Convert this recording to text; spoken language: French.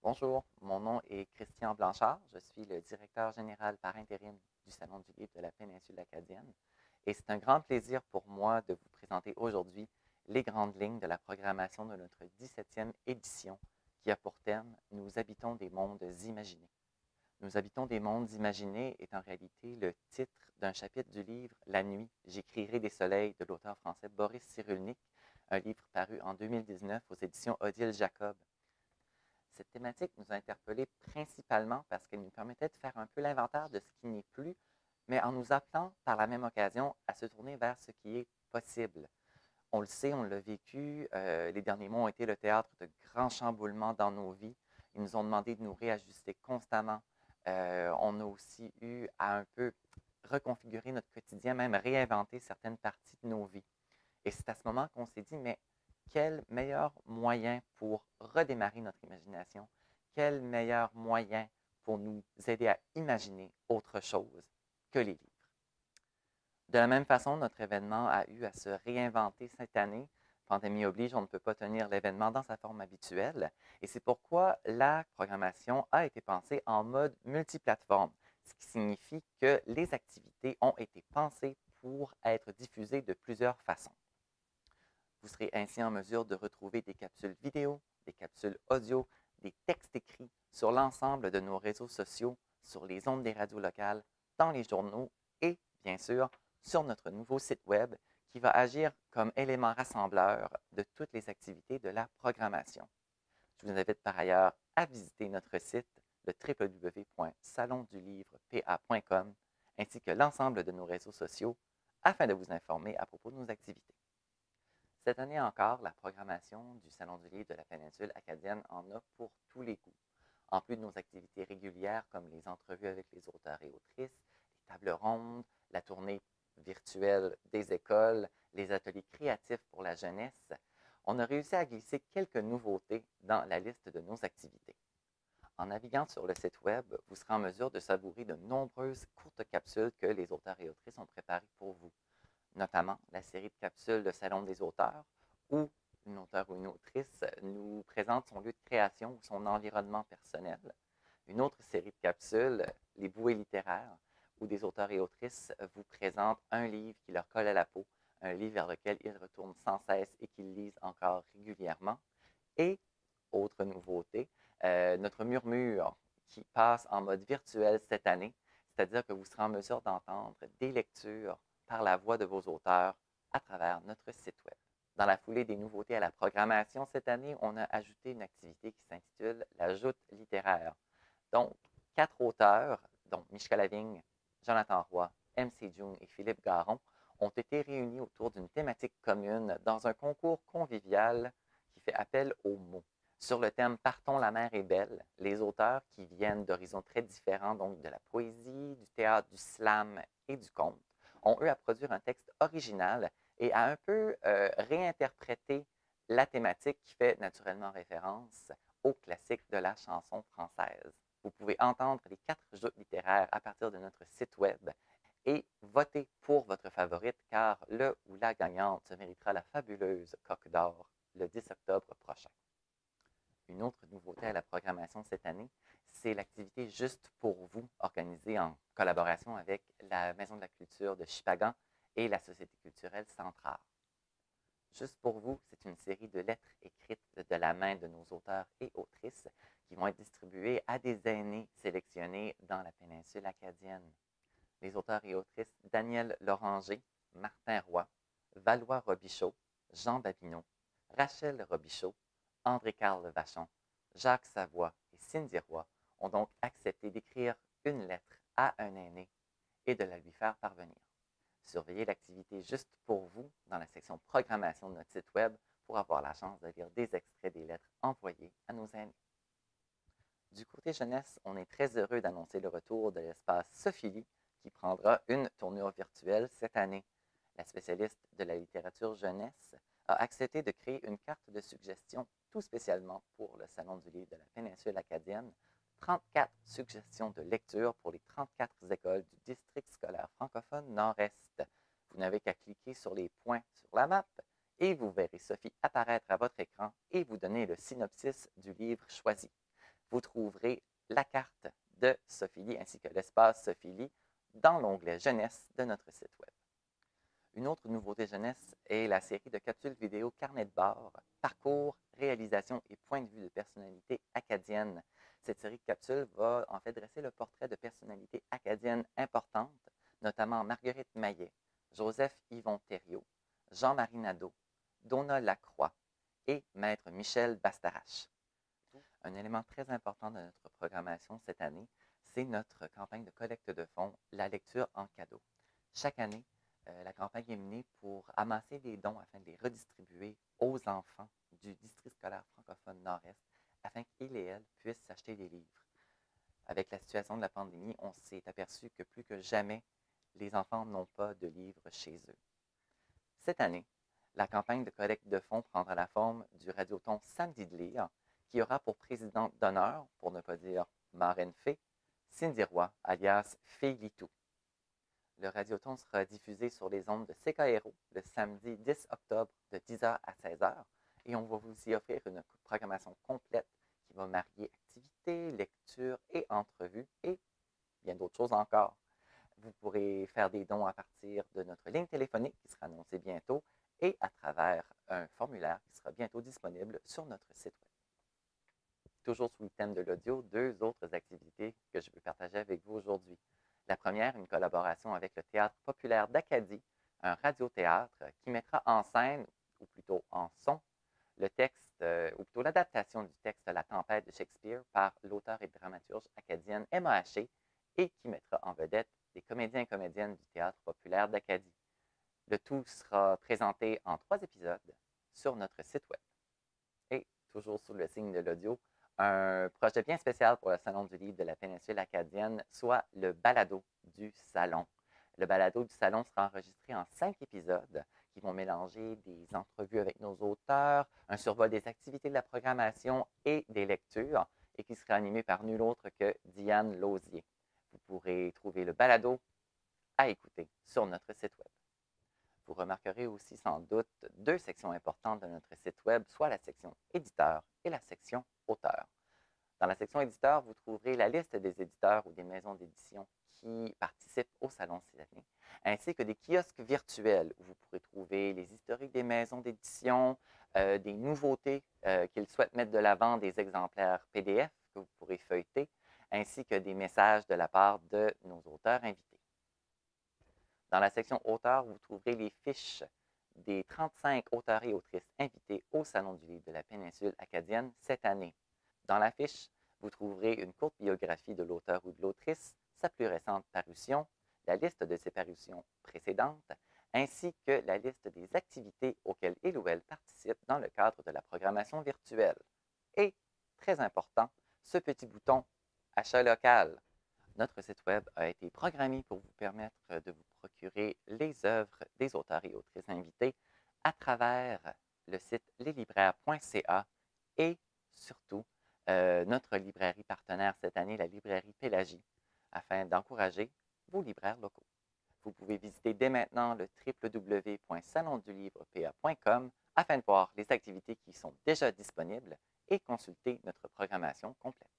Bonjour, mon nom est Christian Blanchard. Je suis le directeur général par intérim du Salon du livre de la péninsule acadienne. Et c'est un grand plaisir pour moi de vous présenter aujourd'hui les grandes lignes de la programmation de notre 17e édition qui a pour thème Nous habitons des mondes imaginés. Nous habitons des mondes imaginés est en réalité le titre d'un chapitre du livre La nuit, j'écrirai des soleils de l'auteur français Boris Cyrulnik, un livre paru en 2019 aux éditions Odile Jacob. Cette thématique nous a interpellés principalement parce qu'elle nous permettait de faire un peu l'inventaire de ce qui n'est plus, mais en nous appelant par la même occasion à se tourner vers ce qui est possible. On le sait, on l'a vécu, les derniers mois ont été le théâtre de grands chamboulements dans nos vies. Ils nous ont demandé de nous réajuster constamment. On a aussi eu à un peu reconfigurer notre quotidien, même réinventer certaines parties de nos vies. Et c'est à ce moment qu'on s'est dit, mais quel meilleur moyen pour redémarrer notre imagination? Quel meilleur moyen pour nous aider à imaginer autre chose que les livres? De la même façon, notre événement a eu à se réinventer cette année. Pandémie oblige, on ne peut pas tenir l'événement dans sa forme habituelle. Et c'est pourquoi la programmation a été pensée en mode multiplateforme, ce qui signifie que les activités ont été pensées pour être diffusées de plusieurs façons. Vous serez ainsi en mesure de retrouver des capsules vidéo, des capsules audio, des textes écrits sur l'ensemble de nos réseaux sociaux, sur les ondes des radios locales, dans les journaux et, bien sûr, sur notre nouveau site Web qui va agir comme élément rassembleur de toutes les activités de la programmation. Je vous invite par ailleurs à visiter notre site, le www.salondulivrepa.com, ainsi que l'ensemble de nos réseaux sociaux afin de vous informer à propos de nos activités. Cette année encore, la programmation du Salon du livre de la péninsule acadienne en a pour tous les goûts. En plus de nos activités régulières comme les entrevues avec les auteurs et autrices, les tables rondes, la tournée virtuelle des écoles, les ateliers créatifs pour la jeunesse, on a réussi à glisser quelques nouveautés dans la liste de nos activités. En naviguant sur le site Web, vous serez en mesure de savourer de nombreuses courtes capsules que les auteurs et autrices ont préparées pour vous, notamment la série de capsules de Salon des auteurs, où une auteure ou une autrice nous présente son lieu de création ou son environnement personnel. Une autre série de capsules, les bouées littéraires, où des auteurs et autrices vous présentent un livre qui leur colle à la peau, un livre vers lequel ils retournent sans cesse et qu'ils lisent encore régulièrement. Et, autre nouveauté, notre murmure qui passe en mode virtuel cette année, c'est-à-dire que vous serez en mesure d'entendre des lectures par la voix de vos auteurs à travers notre site Web. Dans la foulée des nouveautés à la programmation cette année, on a ajouté une activité qui s'intitule la joute littéraire. Donc, 4 auteurs, dont Michel Lavigne, Jonathan Roy, MC June et Philippe Garon, ont été réunis autour d'une thématique commune dans un concours convivial qui fait appel aux mots. Sur le thème Partons, la mer est belle, les auteurs qui viennent d'horizons très différents, donc de la poésie, du théâtre, du slam et du conte, ont eu à produire un texte original et à un peu réinterpréter la thématique qui fait naturellement référence aux classiques de la chanson française. Vous pouvez entendre les 4 joutes littéraires à partir de notre site Web et voter pour votre favorite car le ou la gagnante se méritera la fabuleuse Coque d'Or le 10 octobre prochain. Une autre nouveauté à la programmation cette année, c'est l'activité Juste pour vous, organisée en collaboration avec la Maison de la culture de Chipagan et la Société culturelle Centrale. Juste pour vous, c'est une série de lettres écrites de la main de nos auteurs et autrices qui vont être distribuées à des aînés sélectionnés dans la péninsule acadienne. Les auteurs et autrices Daniel Loranger, Martin Roy, Valois Robichaud, Jean Babineau, Rachel Robichaud, André-Carl Vachon, Jacques Savoie et Cindy Roy ont donc accepté d'écrire une lettre à un aîné et de la lui faire parvenir. Surveillez l'activité Juste pour vous dans la section Programmation de notre site Web pour avoir la chance de lire des extraits des lettres envoyées à nos aînés. Du côté jeunesse, on est très heureux d'annoncer le retour de l'espace Sophilie qui prendra une tournure virtuelle cette année. La spécialiste de la littérature jeunesse a accepté de créer une carte de suggestions tout spécialement pour le Salon du livre de la péninsule acadienne, 34 suggestions de lecture pour les 34 écoles du district scolaire francophone Nord-Est. Vous n'avez qu'à cliquer sur les points sur la map et vous verrez Sophie apparaître à votre écran et vous donner le synopsis du livre choisi. vous trouverez la carte de Sophilie ainsi que l'espace Sophilie dans l'onglet Jeunesse de notre site Web. Une autre nouveauté jeunesse est la série de capsules vidéo Carnet de bord, parcours, réalisation et point de vue de personnalités acadiennes. Cette série de capsules va en fait dresser le portrait de personnalités acadiennes importantes, notamment Marguerite Maillet, Joseph Yvon Thériault, Jean-Marie Nadeau, Donna Lacroix et Maître Michel Bastarache. Un élément très important de notre programmation cette année, c'est notre campagne de collecte de fonds, la lecture en cadeau. Chaque année, la campagne est menée pour amasser des dons afin de les redistribuer aux enfants du district scolaire francophone Nord-Est afin qu'ils et elles puissent s'acheter des livres. Avec la situation de la pandémie, on s'est aperçu que plus que jamais, les enfants n'ont pas de livres chez eux. Cette année, la campagne de collecte de fonds prendra la forme du radioton Samedi de lire, qui aura pour présidente d'honneur, pour ne pas dire marraine fée, Cindy Roy, alias Fée Litou. Le radioton sera diffusé sur les ondes de CKRO le samedi 10 octobre de 10h à 16h et on va vous y offrir une programmation complète qui va marier activités, lectures et entrevues et bien d'autres choses encore. Vous pourrez faire des dons à partir de notre ligne téléphonique qui sera annoncée bientôt et à travers un formulaire qui sera bientôt disponible sur notre site web. Toujours sous le thème de l'audio, deux autres activités que je veux partager avec vous aujourd'hui. La première, une collaboration avec le Théâtre populaire d'Acadie, un radiothéâtre qui mettra en scène, ou plutôt en son, le texte, ou plutôt l'adaptation du texte La tempête de Shakespeare par l'auteur et dramaturge acadienne Emma Haché et qui mettra en vedette des comédiens et comédiennes du Théâtre populaire d'Acadie. Le tout sera présenté en 3 épisodes sur notre site web. Et toujours sous le signe de l'audio, un projet bien spécial pour le Salon du livre de la péninsule acadienne, soit le balado du salon. Le balado du salon sera enregistré en 5 épisodes qui vont mélanger des entrevues avec nos auteurs, un survol des activités de la programmation et des lectures, et qui sera animé par nul autre que Diane Lausier. Vous pourrez trouver le balado à écouter sur notre site web. Vous remarquerez aussi sans doute deux sections importantes de notre site web, soit la section éditeur et la section auteur. Dans la section éditeur, vous trouverez la liste des éditeurs ou des maisons d'édition qui participent au salon cette année, ainsi que des kiosques virtuels où vous pourrez trouver les historiques des maisons d'édition, des nouveautés qu'ils souhaitent mettre de l'avant, des exemplaires PDF que vous pourrez feuilleter, ainsi que des messages de la part de nos auteurs invités. Dans la section auteurs, vous trouverez les fiches des 35 auteurs et autrices invités au Salon du livre de la péninsule acadienne cette année. Dans la fiche, vous trouverez une courte biographie de l'auteur ou de l'autrice, sa plus récente parution, la liste de ses parutions précédentes, ainsi que la liste des activités auxquelles il ou elle participe dans le cadre de la programmation virtuelle. Et, très important, ce petit bouton « Achat local ». Notre site web a été programmé pour vous permettre de vous procurer les œuvres des auteurs et autrices invités à travers le site leslibraires.ca et surtout notre librairie partenaire cette année, la librairie Pélagie, afin d'encourager vos libraires locaux. Vous pouvez visiter dès maintenant le www.salondulivrepa.com afin de voir les activités qui sont déjà disponibles et consulter notre programmation complète.